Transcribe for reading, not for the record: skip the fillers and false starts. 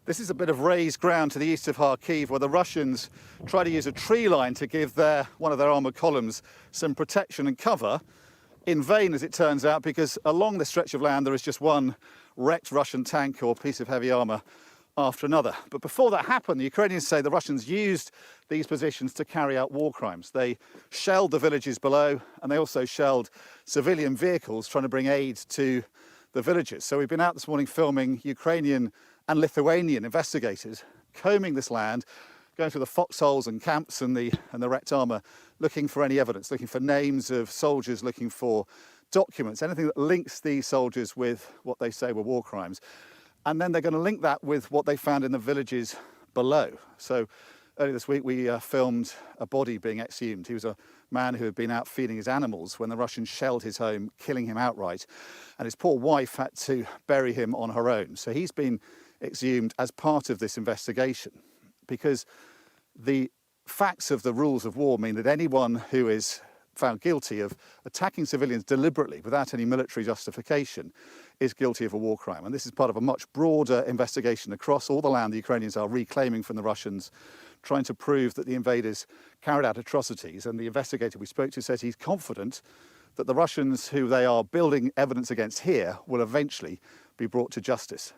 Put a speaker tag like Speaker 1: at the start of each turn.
Speaker 1: This is a bit of raised ground to the east of Kharkiv where the Russians try to use a tree line to give one of their armoured columns some protection and cover. In vain, as it turns out, because along this stretch of land there is just one wrecked Russian tank or piece of heavy armour after another. But before that happened, the Ukrainians say the Russians used these positions to carry out war crimes. They shelled the villages below, and they also shelled civilian vehicles trying to bring aid to the villages. So we've been out this morning filming Ukrainian and Lithuanian investigators combing this land, going through the foxholes and camps and the wrecked armour, looking for any evidence, looking for names of soldiers, looking for documents, anything that links these soldiers with what they say were war crimes. And then they're going to link that with what they found in the villages below. So earlier this week we filmed a body being exhumed. He was a man who had been out feeding his animals when the Russians shelled his home, killing him outright. And his poor wife had to bury him on her own. So he's been exhumed as part of this investigation, because the facts of the rules of war mean that anyone who is found guilty of attacking civilians deliberately without any military justification is guilty of a war crime. And this is part of a much broader investigation across all the land the Ukrainians are reclaiming from the Russians, trying to prove that the invaders carried out atrocities. And the investigator we spoke to says he's confident that the Russians who they are building evidence against here will eventually be brought to justice.